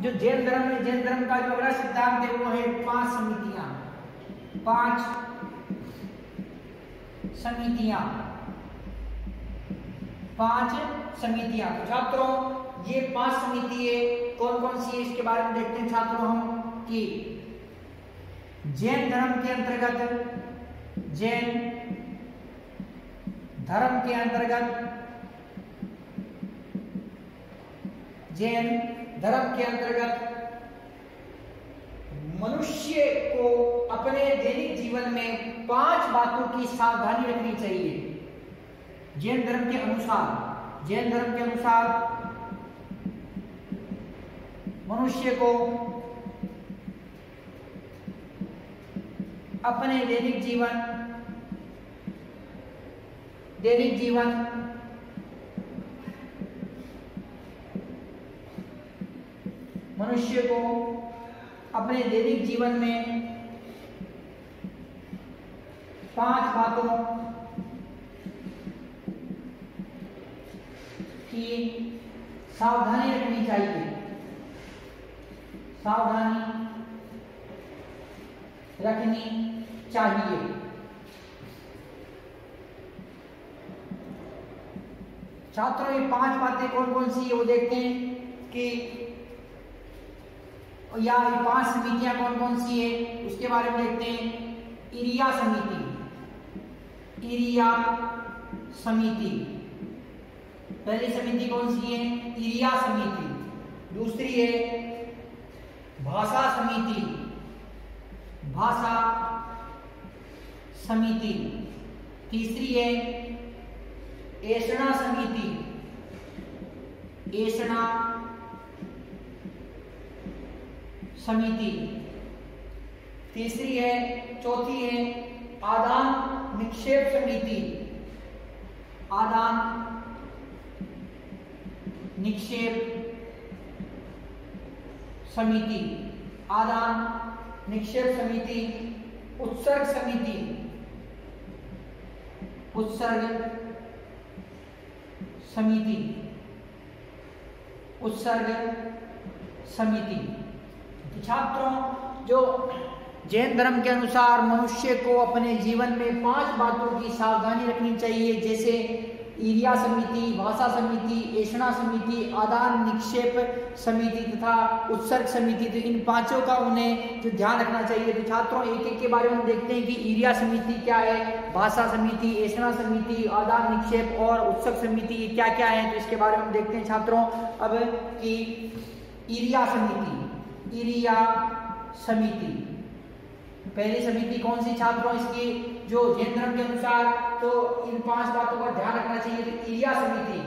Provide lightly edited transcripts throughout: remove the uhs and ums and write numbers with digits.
जो जैन धर्म है, जैन धर्म का जो अगला सिद्धांत है वो है 5 समितियां। 5 समितियां, 5 समितियां। तो छात्रों ये 5 समिति है, कौन कौन सी है इसके बारे में देखते हैं छात्रों हम कि जैन धर्म के अंतर्गत, जैन धर्म के अंतर्गत, जैन धर्म के अंतर्गत मनुष्य को अपने दैनिक जीवन में 5 बातों की सावधानी रखनी चाहिए। जैन धर्म के अनुसार, जैन धर्म के अनुसार मनुष्य को अपने दैनिक जीवन मनुष्य को अपने दैनिक जीवन में 5 बातों की सावधानी रखनी चाहिए, सावधानी रखनी चाहिए। छात्रों ये 5 बातें कौन कौन सी है वो देखते हैं कि या ये 5 समितियां कौन कौन सी है उसके बारे में देखते हैं। इरिया समिति, इरिया समिति, पहली समिति कौन सी है? इरिया समिति। दूसरी है भाषा समिति, भाषा समिति। तीसरी है ऐषणा समिति, ऐषणा समिति। तीसरी है, चौथी है आदान निक्षेप समिति, आदान निक्षेप समिति, आदान निक्षेप समिति। उत्सर्ग समिति, उत्सर्ग समिति, उत्सर्ग समिति। छात्रों जो जैन धर्म के अनुसार मनुष्य को अपने जीवन में 5 बातों की सावधानी रखनी चाहिए, जैसे इरिया समिति, भाषा समिति, ऐषणा समिति, आदान निक्षेप समिति तथा उत्सर्ग समिति। तो इन 5 का उन्हें जो ध्यान रखना चाहिए। तो छात्रों एक एक के बारे में देखते हैं कि इरिया समिति क्या है, भाषा समिति, ऐषणा समिति, आदान निक्षेप और उत्सर्ग समिति ये क्या क्या है। तो इसके बारे में देखते हैं छात्रों अब कि इरिया समिति, इरिया समिति पहली समिति कौन सी छात्रों इसकी जो जैन धर्म के अनुसार तो इन 5 बातों का ध्यान रखना चाहिए। तो इरिया समिति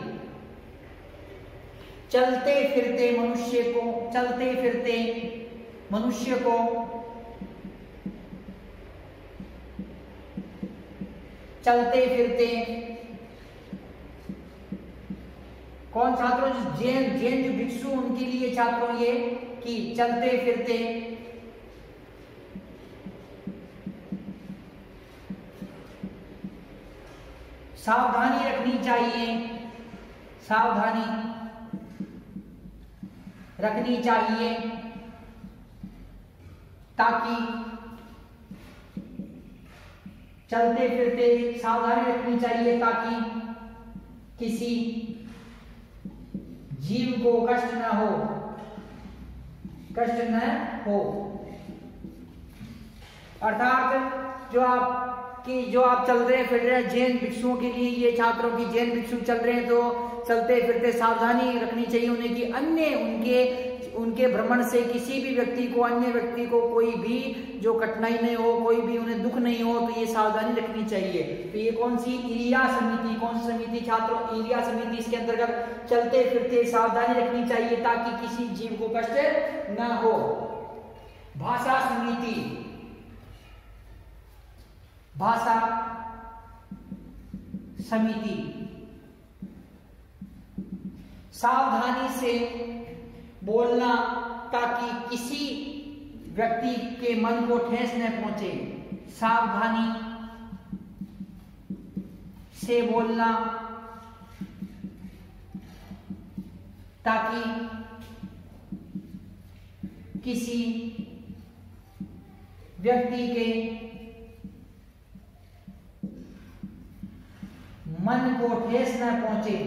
चलते फिरते मनुष्य को, चलते फिरते मनुष्य को चलते फिरते कौन छात्रों? जैन जैन जो भिक्षु उनके लिए छात्रों ये कि चलते फिरते सावधानी रखनी चाहिए, सावधानी रखनी चाहिए ताकि चलते फिरते सावधानी रखनी चाहिए ताकि किसी जीव को कष्ट न हो, कष्ट न हो। अर्थात जो आप चल रहे फिर रहे जैन भिक्षुओं के लिए ये छात्रों की जैन भिक्षु चल रहे हैं तो चलते फिरते सावधानी रखनी चाहिए उन्हें कि अन्य उनके भ्रमण से किसी भी व्यक्ति को, अन्य व्यक्ति को कोई भी जो कठिनाई नहीं हो, कोई भी उन्हें दुख नहीं हो, तो ये सावधानी रखनी चाहिए। तो ये कौन सी इरिया समिति, कौन सी समिति छात्रों? इरिया समिति। इसके अंतर्गत चलते फिरते सावधानी रखनी चाहिए ताकि किसी जीव को कष्ट न हो। भाषा समिति, भाषा समिति सावधानी से बोलना ताकि किसी व्यक्ति के मन को ठेस न पहुंचे। सावधानी से बोलना ताकि किसी व्यक्ति के मन को ठेस न पहुंचे,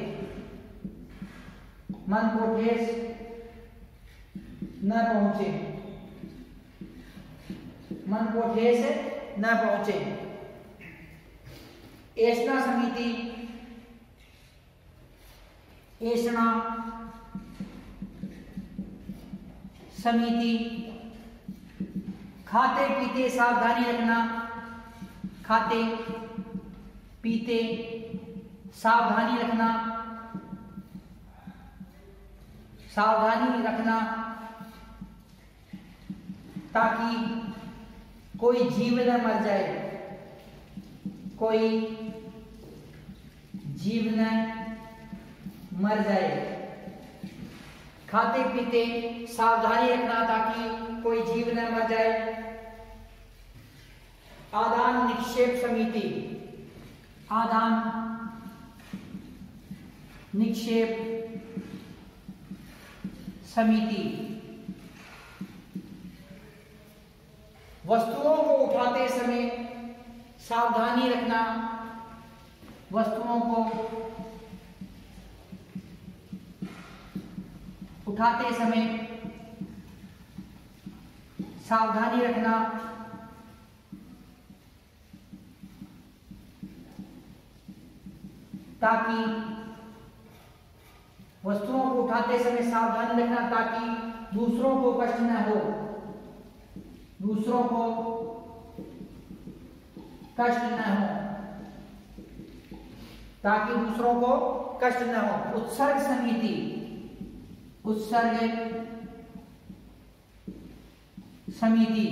मन को ठेस न पहुंचे, मन को ठेस न पहुंचे। ऐसा समिति, ऐसा समिति खाते पीते सावधानी रखना, खाते पीते सावधानी रखना, सावधानी रखना ताकि कोई जीव न मर जाए, कोई जीव न मर जाए। खाते पीते सावधानी रखना ताकि कोई जीव न मर जाए। आदान निक्षेप समिति, आदान निक्षेप समिति वस्तुओं को उठाते समय सावधानी रखना, वस्तुओं को उठाते समय सावधानी रखना ताकि वस्तुओं को उठाते समय सावधानी रखना ताकि दूसरों को कष्ट न हो, दूसरों को कष्ट न हो, ताकि दूसरों को कष्ट न हो। उत्सर्ग समिति, उत्सर्ग समिति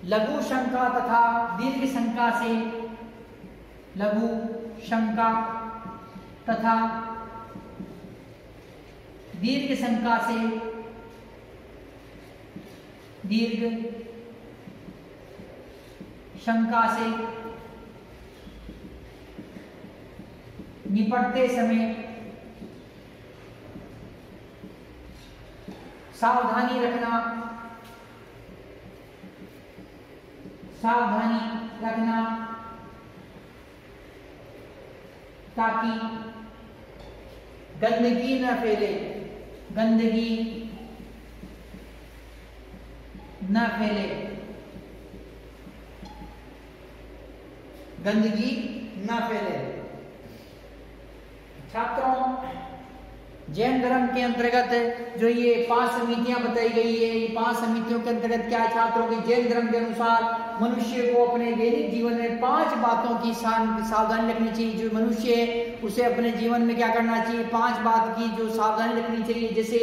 लघु शंका तथा दीर्घ शंका से, लघु शंका तथा दीर्घ शंका से, दीर्घ शंका से निपटते समय सावधानी रखना, सावधानी रखना ताकि गंदगी न फैले, गंदगी न फैले, गंदगी न फैले। छात्रों, जैन धर्म के अंतर्गत जो ये 5 समितियां बताई गई है, ये 5 समितियों के अंतर्गत क्या है छात्रों की, जैन धर्म के अनुसार मनुष्य को अपने दैनिक जीवन में 5 बातों की सावधानी रखनी चाहिए। जो मनुष्य है उसे अपने जीवन में क्या करना चाहिए, 5 बात की जो सावधानी रखनी चाहिए। जैसे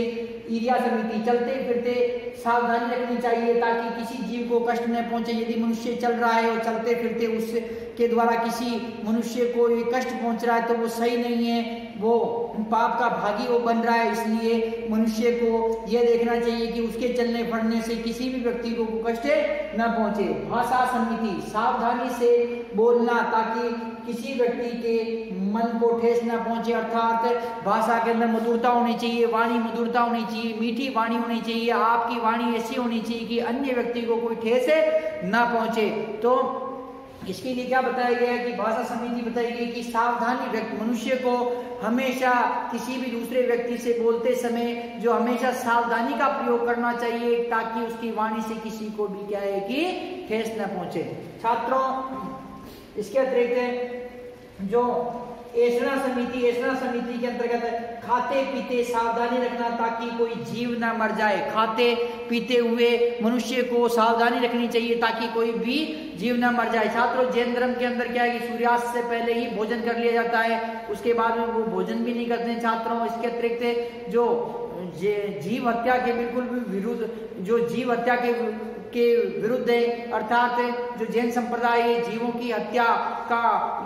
ईरिया समिति, चलते फिरते सावधानी रखनी चाहिए ताकि किसी जीव को कष्ट न पहुंचे। यदि मनुष्य चल रहा है और चलते फिरते उसके द्वारा किसी मनुष्य को ये कष्ट पहुंच रहा है तो वो सही नहीं है, वो पाप का भागी वो बन रहा है। इसलिए मनुष्य को यह देखना चाहिए कि उसके चलने फिरने से किसी भी व्यक्ति को कष्ट न पहुंचे। भाषा समिति, सावधानी से बोलना ताकि किसी व्यक्ति के मन को ठेस न पहुंचे, अर्थात भाषा के अंदर मधुरता होनी चाहिए, वाणी मधुरता होनी चाहिए, मीठी वाणी होनी चाहिए। आपकी वाणी ऐसी होनी चाहिए कि अन्य व्यक्ति को कोई ठेस न पहुंचे। तो इसके लिए क्या बताया गया है कि भाषा समिति बताई गई कि सावधानी, मनुष्य को हमेशा किसी भी दूसरे व्यक्ति से बोलते समय जो हमेशा सावधानी का प्रयोग करना चाहिए ताकि उसकी वाणी से किसी को भी क्या है कि ठेस न पहुंचे। छात्रों, इसके अतिरिक्त जो ऐसा समिति के अंतर्गत खाते पीते सावधानी रखना ताकि कोई जीव ना मर जाए। खाते पीते हुए मनुष्य को सावधानी रखनी चाहिए ताकि कोई भी जीव ना मर जाए। छात्रों, जैन धर्म के अंदर क्या है कि सूर्यास्त से पहले ही भोजन कर लिया जाता है, उसके बाद में वो भोजन भी नहीं करते हैं। छात्रों, इसके अतिरिक्त जो जीव हत्या के बिल्कुल भी विरुद्ध, जो जीव हत्या के विरुद्ध है, अर्थात जो जैन संप्रदाय है जीवों की हत्या का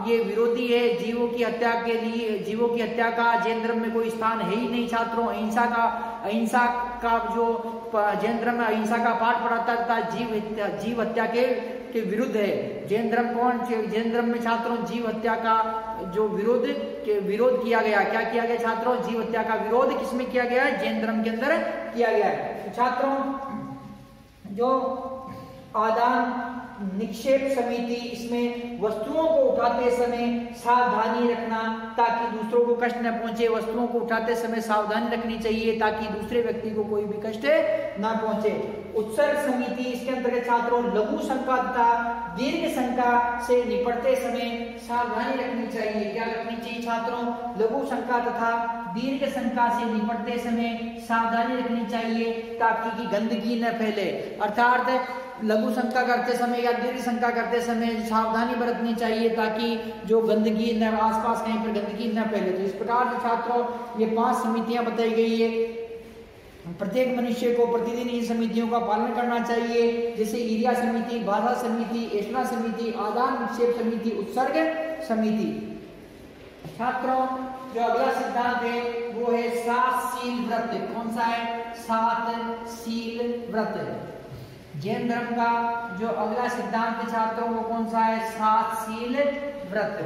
ये विरोधी है। जीवों की हत्या के लिए, जीवों की हत्या का जैन धर्म में कोई स्थान है ही नहीं। छात्रों, अहिंसा का जो जैन धर्म में अहिंसा का पाठ पढ़ाता था, जीव हत्या के विरुद्ध है। जैन धर्म जैन धर्म में छात्रों जीव हत्या का जो विरोध किया गया। क्या किया गया छात्रों? जीव हत्या का विरोध किसमें किया गया है? जैन धर्म के अंदर किया गया है। तो छात्रों जो आदान निक्षेप समिति, इसमें वस्तुओं को उठाते समय सावधानी रखना ताकि दूसरों को कष्ट न पहुंचे। वस्तुओं को उठाते समय सावधानी रखनी चाहिए ताकि दूसरे व्यक्ति को कोई भी कष्ट न पहुंचे। उत्सर्ग समिति, इसके अंतर्गत छात्रों लघु शंका तथा दीर्घ शंका से निपटते समय सावधानी रखनी चाहिए। क्या रखनी चाहिए छात्रों? लघु शंका तथा दीर्घ शंका से निपटते समय सावधानी रखनी चाहिए ताकि कि गंदगी न फैले। अर्थात लघु शंका करते समय या दीर्घ शंका करते समय सावधानी बरतनी चाहिए ताकि जो गंदगी न आसपास कहीं पर गंदगी न फैले। तो इस प्रकार से छात्रों ये 5 समितियां बताई गई है। प्रत्येक मनुष्य को प्रतिदिन इन समितियों का पालन करना चाहिए, जैसे ईर्ष्या समिति, बाधा समिति, ऐष्णा समिति, आदान निक्षेप समिति, उत्सर्ग समिति। छात्रों जो अगला सिद्धांत है वो है 7 शील व्रत। कौन सा है? 7 शील व्रत। जैन धर्म का जो अगला सिद्धांत है छात्रों वो कौन सा है? 7 शील व्रत।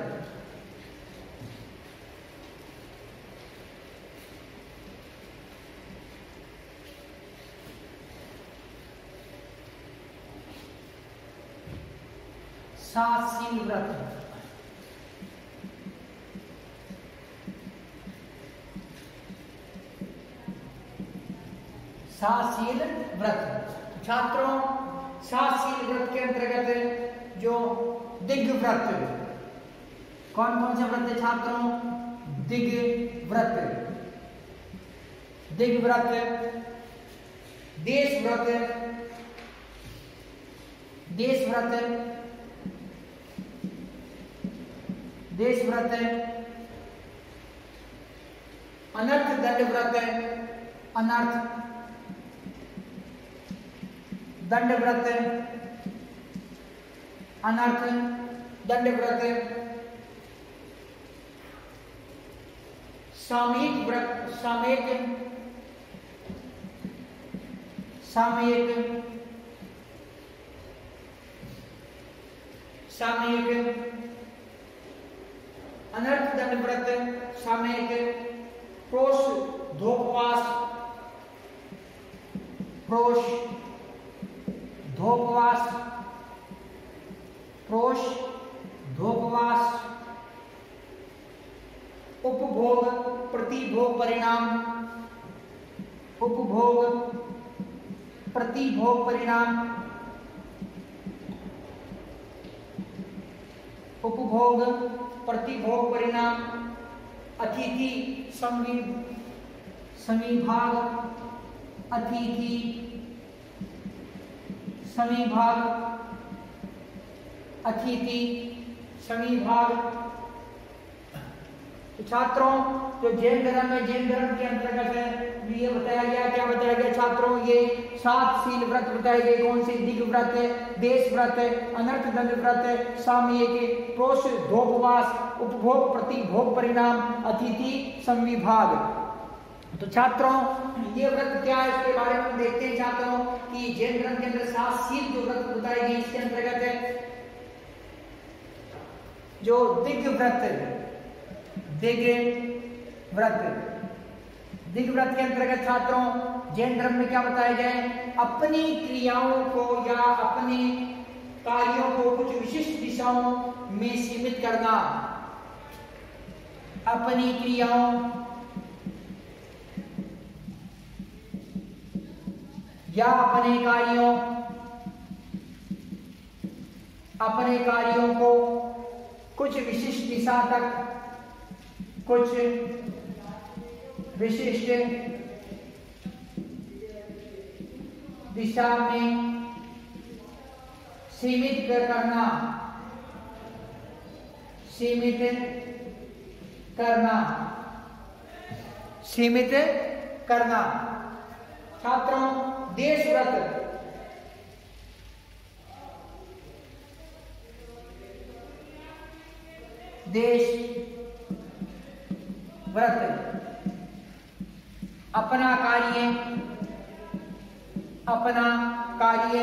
सात शील व्रत। सात शील व्रत छात्रों 7 शील व्रत के अंतर्गत जो दिग् व्रत, कौन कौन से व्रत है छात्रों? दिग् व्रत, दिग् व्रत, देश व्रत, देश व्रत, देश व्रत, अनर्थ दंड व्रत, अनर्थ दंड व्रत, अनर्थ दंड व्रत, सामयिक व्रत, सामयिक, सामयिक, सामयिक, अनर्थ दंड व्रत, सामयिक, प्रोष धोपवास, प्रोष धोपवास, प्रोष धोपवास, उपभोग प्रतिभोग परिणाम, उपभोग प्रतिभोग परिणाम, उपभोग प्रतिभोग परिणाम, अतिथि समीभाग, अतिथि समीभाग, अतिथि समीभाग। तो छात्रों जो जैन धर्म है, जैन धर्म के अंतर्गत है ये बताया गया। क्या बताया गया छात्रों? ये 7 शील व्रत बताए गए। कौन से? दिग् व्रत, देश व्रत, अनर्थ दंड व्रत, सामयिक, प्रोष धोपवास, उपभोग प्रतिभोग परिणाम, अतिथि संविभाग। तो छात्रों ये व्रत क्या है इसके बारे में देखते हैं छात्रों कि जैन धर्म के अंदर 7 शील जो व्रत बताए गए इसके अंतर्गत है जो दिग् व्रत, दिग् व्रत, दिग् व्रत के अंतर्गत छात्रों जैन धर्म में क्या बताया गया? अपनी क्रियाओं को या अपने कार्यों को कुछ विशिष्ट दिशाओं में सीमित करना, अपनी क्रियाओं या अपने कार्यों को कुछ विशिष्ट दिशा तक, कुछ विशिष्ट दिशा में सीमित करना, सीमित करना, सीमित करना। छात्रों देश व्रत, देश व्रत, अपना कार्य, अपना कार्य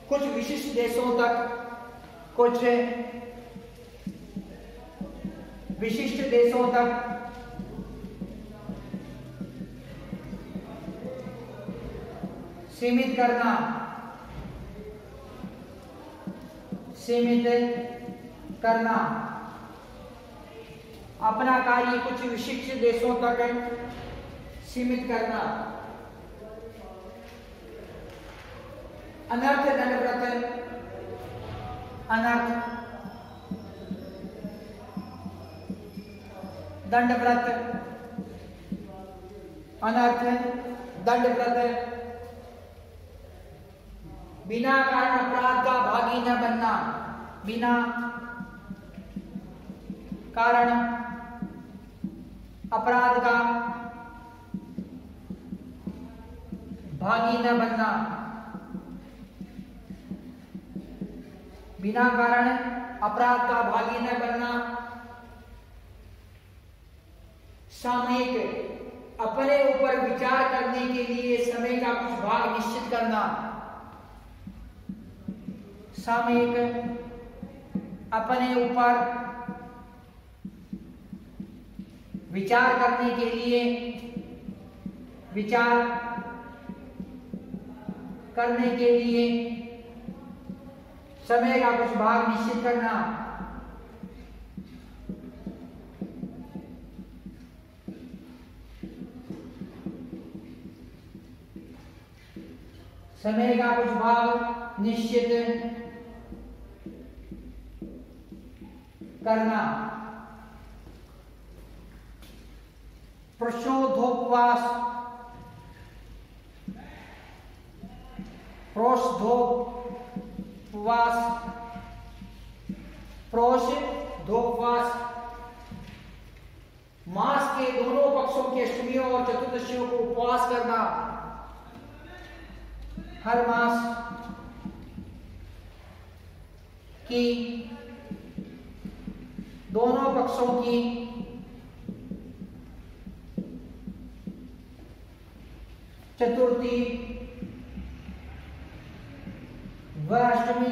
कुछ विशिष्ट देशों तक, कुछ विशिष्ट देशों तक सीमित करना, अपना कार्य कुछ विशिष्ट देशों तक सीमित करना। अनर्थ दंडव्रत, अनर्थ दंडव्रत, अनर्थ दंडव्रत, बिना कारण अपराध का भागी न बनना, बिना कारण अपराध का भागी न बनना, बिना कारण अपराध का भागी न बनना। सामयिक, अपने ऊपर विचार करने के लिए समय का कुछ भाग निश्चित करना। सामयिक, अपने ऊपर विचार करने के लिए, विचार करने के लिए समय का कुछ भाग निश्चित करना। समय का कुछ भाग निश्चित करना। प्रशोधोपवास, प्रोषधोपवास, प्रोषधोपवास, मास के दोनों पक्षों की अष्टमियों और चतुर्दशियों को उपवास करना। हर मास की दोनों पक्षों की चतुर्थी व अष्टमी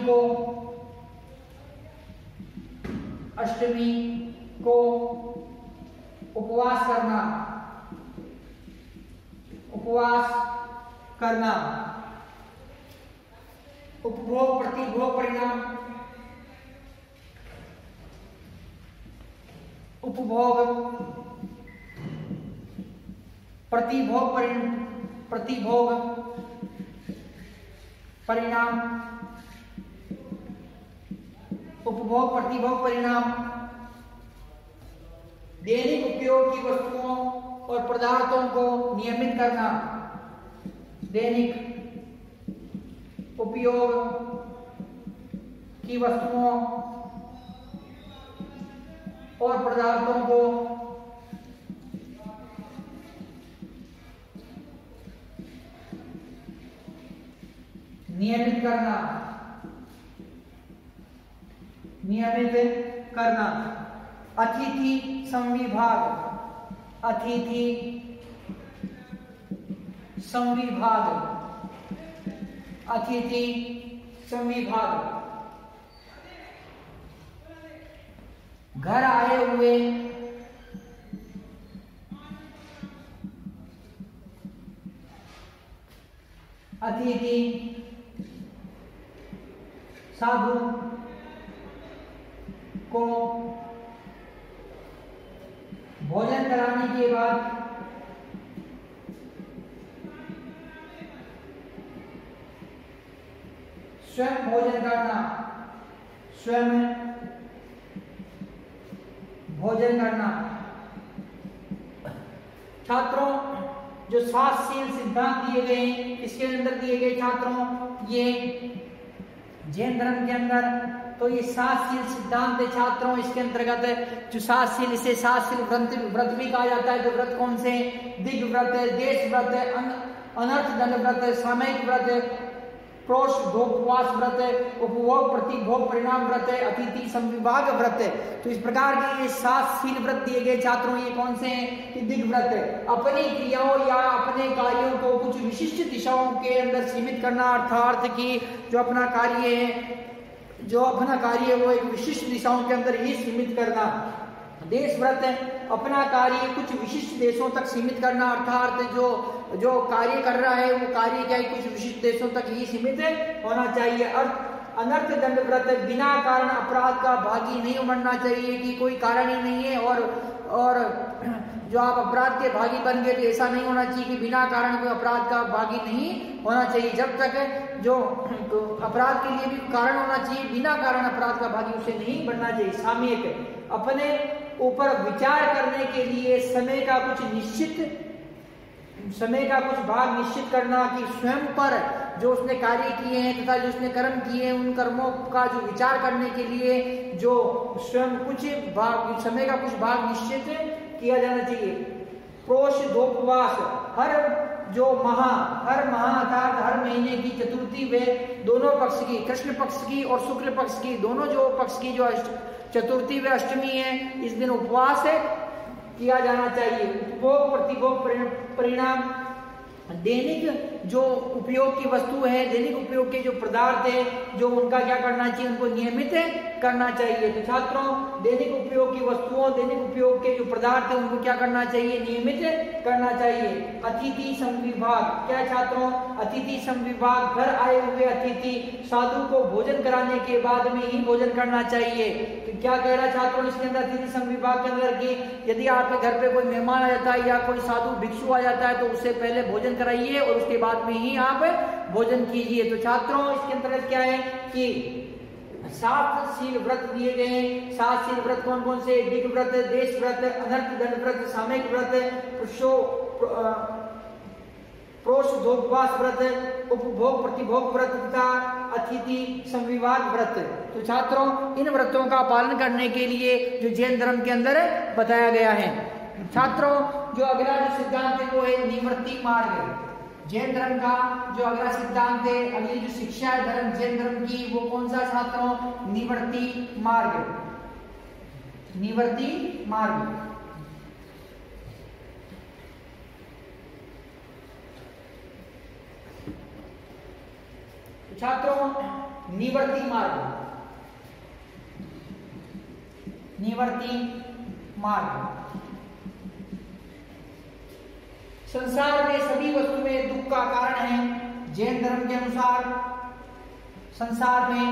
को उपवास करना, उपवास करना। उपभोग प्रतिभोग परिणाम, उपभोग प्रतिभोग परिणाम, उपभोग प्रतिभोग परिणाम। दैनिक उपयोग की वस्तुओं और पदार्थों को नियमित करना। दैनिक उपयोग की वस्तुओं और पदार्थों को नियमित करना, नियमित करना। अतिथि संविभाग, अतिथि संविभाग, अतिथि संविभाग। घर आए हुए अतिथि साधु को भोजन कराने के बाद स्वयं भोजन करना, स्वयं भोजन करना। छात्रों, जो 7 शील सिद्धांत दिए गए इसके अंदर दिए गए छात्रों, ये जैन धर्म के अंदर तो ये 7 शील सिद्धांत है छात्रों। इसके अंतर्गत जो 7 शील, इसे 7 शील व्रत भी कहा जाता है। तो व्रत कौन से? दिग्व्रत, देश व्रत, अनर्थ दंड व्रत, सामयिक व्रत, प्रोषधोपवास व्रत, उपभोग प्रतिभोग परिणाम व्रत, अतिथि संविभाग व्रत। तो इस प्रकार के ये 7 शील व्रत दिए गए छात्रों। ये कौन से हैं? कि दिग् व्रत। अपनी क्रियाओं या अपने कार्यों को कुछ विशिष्ट दिशाओं के अंदर सीमित करना, अर्थात कि जो अपना कार्य है, जो अपना कार्य है वो एक विशिष्ट दिशाओं के अंदर ही सीमित करना। देश व्रत है, अपना कार्य कुछ विशिष्ट देशों तक सीमित करना, अर्थात जो कार्य कर रहा है वो कार्य क्या है कुछ विशिष्ट देशों तक ही सीमित होना चाहिए। अनर्थ दंड व्रत, बिना कारण अपराध का भागी नहीं बनना चाहिए कि कोई कारण ही नहीं है और जो आप अपराध के भागी बन गए, तो ऐसा नहीं होना चाहिए कि बिना कारण कोई अपराध का भागी नहीं होना चाहिए। जब तक जो तो अपराध के लिए भी कारण होना चाहिए, बिना कारण अपराध का भागी उसे नहीं बनना चाहिए। सामयिक, अपने ऊपर विचार करने के लिए समय का कुछ भाग निश्चित करना, कि स्वयं पर जो उसने कार्य किए हैं तथा जो उसने कर्म किए हैं उन कर्मों का जो विचार करने के लिए जो स्वयं कुछ भाग, समय का कुछ भाग निश्चित किया जाना चाहिए। प्रोषधोपवास, हर माह अर्थात हर महीने की चतुर्थी वे दोनों पक्ष की, कृष्ण पक्ष की और शुक्ल पक्ष की, दोनों जो पक्ष की जो चतुर्थी व अष्टमी है, इस दिन उपवास किया जाना चाहिए। उपभोग प्रतिभोग परिणाम, दैनिक जो उपयोग की वस्तु है, दैनिक उपयोग के जो पदार्थ है, जो उनका क्या करना चाहिए, उनको नियमित करना चाहिए। तो छात्रों, दैनिक उपयोग की वस्तुओं, दैनिक उपयोग के जो पदार्थ है उनको क्या करना चाहिए, नियमित करना चाहिए। अतिथि संविभाग, क्या छात्रों, अतिथि संविभाग, घर आए हुए अतिथि साधु को भोजन कराने के बाद में ही भोजन करना चाहिए। तो क्या कह रहा है छात्रों इसके अंदर, अतिथि संविभाग के अंदर की यदि आपके घर पे कोई मेहमान आ जाता है या कोई साधु भिक्षु आ जाता है तो उससे पहले भोजन कराइए और उसके बाद में ही आप भोजन कीजिए। तो छात्रों, इसके अंतर्गत क्या है कि 7 शील व्रत दिए गए हैं। 7 शील व्रत कौन कौन से? दिग् व्रत, देश व्रत, अनर्थ दंड व्रत, सामयिक व्रत, प्रोषधोपवास व्रत, उपभोग प्रतिभोग व्रत तथा अतिथि संविभाग व्रत। तो छात्रों, इन व्रतों का पालन करने के लिए जो जैन धर्म के अंदर बताया गया है। छात्रों, जो अगला जो सिद्धांत है वो है निवृत्ति मार्ग। जैन धर्म का जो अगला सिद्धांत है, अगली जो शिक्षा है धर्म जैन धर्म की, वो कौन सा छात्रों? निवृत्ति मार्ग। निवृत्ति मार्ग। छात्रों, निवृत्ति मार्ग, निवृत्ति मार्ग। संसार में सभी वस्तुएं दुख का कारण है। जैन धर्म के अनुसार संसार में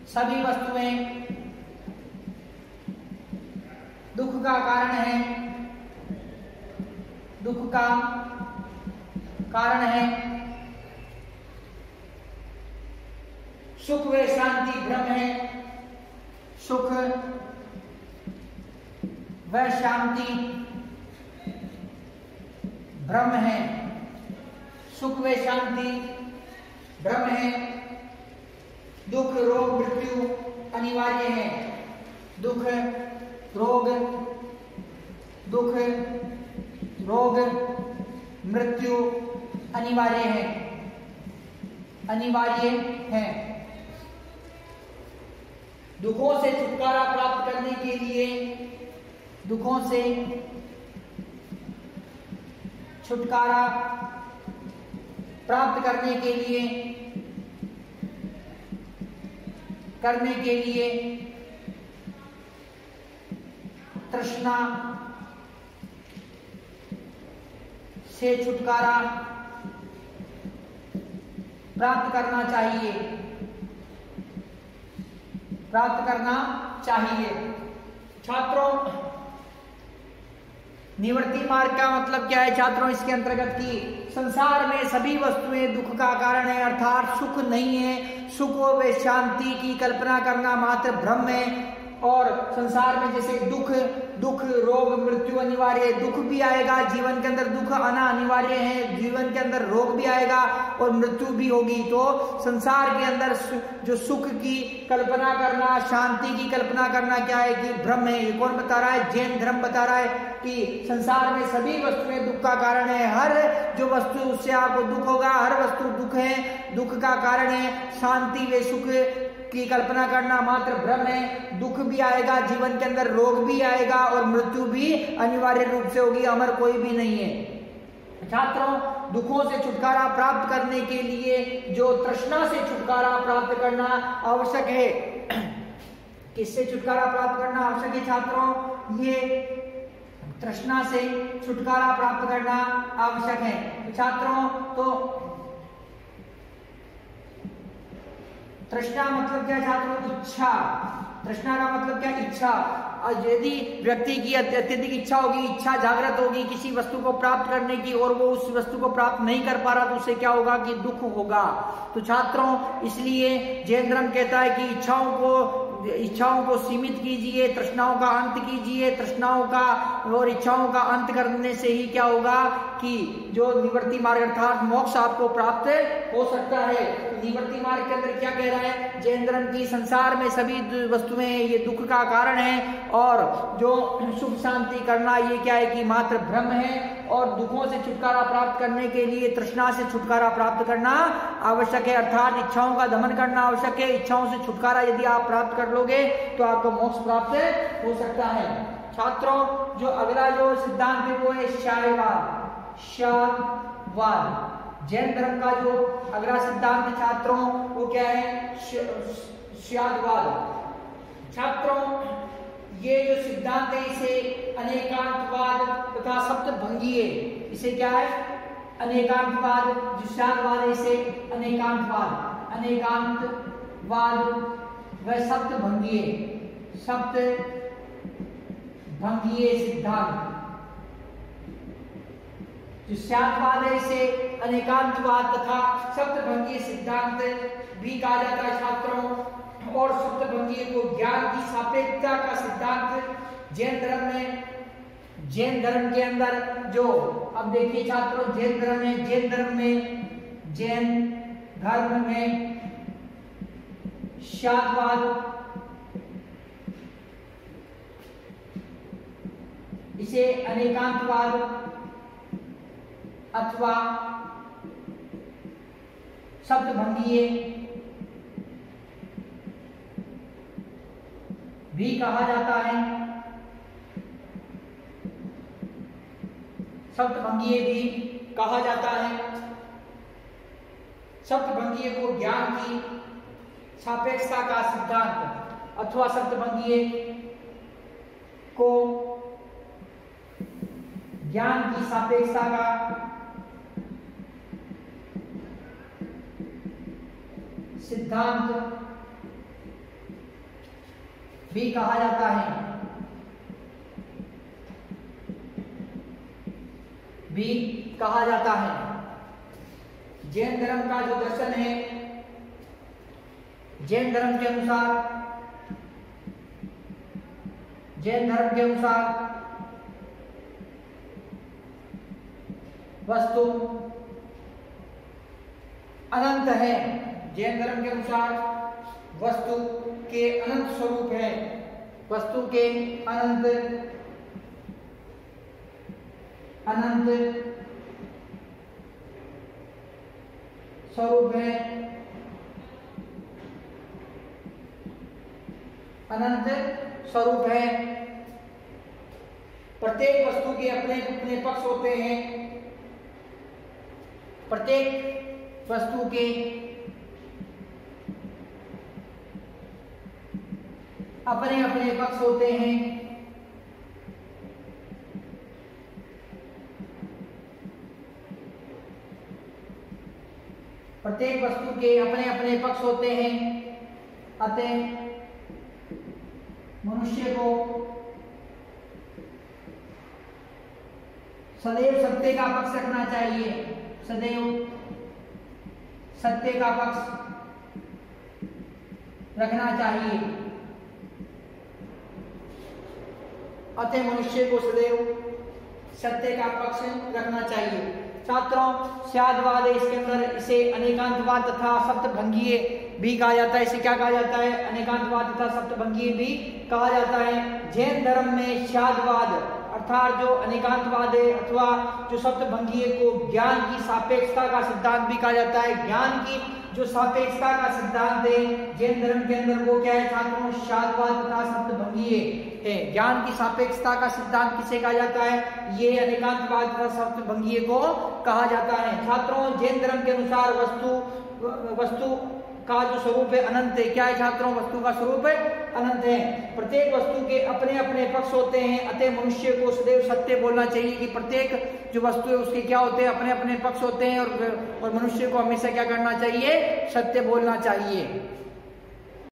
सभी वस्तुएं दुख का कारण है, दुख का कारण है। सुख व शांति भ्रम है, सुख व शांति भ्रम है, सुख व शांति भ्रम है। दुख रोग मृत्यु अनिवार्य है, दुख रोग मृत्यु अनिवार्य है, अनिवार्य है। दुखों से छुटकारा प्राप्त करने के लिए, दुखों से छुटकारा प्राप्त करने के लिए तृष्णा से छुटकारा प्राप्त करना चाहिए, प्राप्त करना चाहिए। छात्रों, निवृत्ति मार्ग का मतलब क्या है छात्रों? इसके अंतर्गत की संसार में सभी वस्तुएं दुख का कारण है, अर्थात सुख नहीं है। सुख व शांति की कल्पना करना मात्र भ्रम है। और संसार में जैसे दुख दुख रोग मृत्यु अनिवार्य है, दुख भी आएगा जीवन के अंदर, दुख आना अनिवार्य है, जीवन के अंदर रोग भी आएगा और मृत्यु भी होगी। तो संसार के अंदर जो सुख की कल्पना करना, शांति की कल्पना करना क्या है कि भ्रम है। ये कौन बता रहा है? जैन धर्म बता रहा है कि संसार में सभी वस्तुएं दुख का कारण है। हर जो वस्तु उससे आपको दुख होगा, हर वस्तु दुख है, दुख का कारण है। शांति व सुख की कल्पना करना मात्र भ्रम है। दुख भी आएगा जीवन के अंदर, रोग भी आएगा और मृत्यु भी अनिवार्य रूप से होगी, अमर कोई भी नहीं है। छात्रों, दुखों से छुटकारा प्राप्त करने के लिए जो तृष्णा से छुटकारा प्राप्त करना आवश्यक है। किससे छुटकारा प्राप्त करना आवश्यक है छात्रों? ये तृष्णा से छुटकारा प्राप्त करना आवश्यक है छात्रों। तो तृष्णा मतलब क्या छात्रों? इच्छा। तृष्णा का मतलब क्या? इच्छा। और यदि व्यक्ति की अत्यधिक इच्छा होगी, इच्छा जागृत होगी किसी वस्तु को प्राप्त करने की और वो उस वस्तु को प्राप्त नहीं कर पा रहा, तो उससे क्या होगा कि दुख होगा। तो छात्रों, इसलिए जैन धर्म कहता है कि इच्छाओं को सीमित कीजिए, तृष्णाओं का अंत कीजिए। तृष्णाओं का और इच्छाओं का अंत करने से ही क्या होगा कि जो निवृत्ति मार्ग अर्थात मोक्ष आपको प्राप्त हो सकता है। निवृत्ति मार्ग के अंदर क्या कह रहा है जैन धर्म की? संसार में सभी वस्तुएं ये दुख का कारण है और जो सुख शांति करना ये क्या है कि मात्र भ्रम है। और दुखों से छुटकारा प्राप्त करने के लिए तृष्णा से छुटकारा प्राप्त करना आवश्यक है, अर्थात इच्छाओं का दमन करना आवश्यक है। इच्छाओं से छुटकारा यदि आप प्राप्त कर लोगे तो आपको मोक्ष प्राप्त हो सकता है। छात्रों, जो अगला जो सिद्धांत है वो है शायवाद। शायवाद जैन धर्म का जो अगला सिद्धांत है छात्रों वो क्या है? शायवाद। छात्रों, ये जो सिद्धांत है इसे अनेकांतवाद तथा सप्तभंगीय, इसे क्या है? अनेकांतवाद। जो शायवाद है इसे अनेकांतवाद, अनेकांतवाद व सप्तभंगीय सिद्धांत। जो शायवाद है इसे अनेकांतवाद तथा सप्तभंगीय सिद्धांत भी कहा जाता है छात्रों। और सप्तभंगीय को ज्ञान की सापेक्षता का सिद्धांत जैन धर्म के अंदर जो, अब देखिए छात्रों, जैन धर्म में शायवाद इसे अनेकांतवाद अथवा सप्तभंगीय भी कहा जाता है। सप्तभंगीय भी कहा जाता है। सप्तभंगीय को ज्ञान की सापेक्षता का सिद्धांत अथवा सप्तभंगीय को ज्ञान की सापेक्षता का सिद्धांत भी कहा जाता है। जैन धर्म का जो दर्शन है, जैन धर्म के अनुसार वस्तु अनंत है। जैन धर्म के अनुसार वस्तु के अनंत स्वरूप है। वस्तु के अनंत स्वरूप है। अनंत स्वरूप है। प्रत्येक वस्तु के अपने अपने पक्ष होते हैं। प्रत्येक वस्तु के अपने अपने पक्ष होते हैं। प्रत्येक वस्तु के अपने अपने पक्ष होते हैं। अतः मनुष्य को सदैव सत्य का पक्ष रखना चाहिए। सदैव सत्य का पक्ष रखना चाहिए। अतः मनुष्य को सदैव सत्य का पक्ष रखना चाहिए। छात्रों, स्यादवाद है इसके अंदर, इसे अनेकांतवाद तथा सप्तभंगीय भी कहा जाता है। इसे क्या कहा जाता है? अनेकांतवाद तथा सप्तभंगीय भी कहा जाता है। जैन धर्म में स्यादवाद अर्थात जो अनेकांतवाद है अथवा जो सप्तभंगीय को ज्ञान की सापेक्षता का सिद्धांत भी कहा जाता है। ज्ञान की जो सापेक्षता का सिद्धांत है जैन धर्म के अंदर वो क्या है छात्रों? स्यादवाद तथा सप्तभंगीय है। ज्ञान की सापेक्षता का सिद्धांत किसे कहा जाता है? ये अनेकांतवाद तथा सप्तभंगीय को कहा जाता है। छात्रों, जैन धर्म के अनुसार वस्तु का जो स्वरूप है अनंत है। क्या है छात्रों? वस्तु का स्वरूप है अनंत है। प्रत्येक वस्तु के अपने अपने पक्ष होते हैं, अतः मनुष्य को सदैव सत्य बोलना चाहिए कि प्रत्येक जो वस्तु है उसके क्या होते हैं? अपने अपने पक्ष होते हैं और मनुष्य को हमेशा क्या करना चाहिए? सत्य बोलना चाहिए।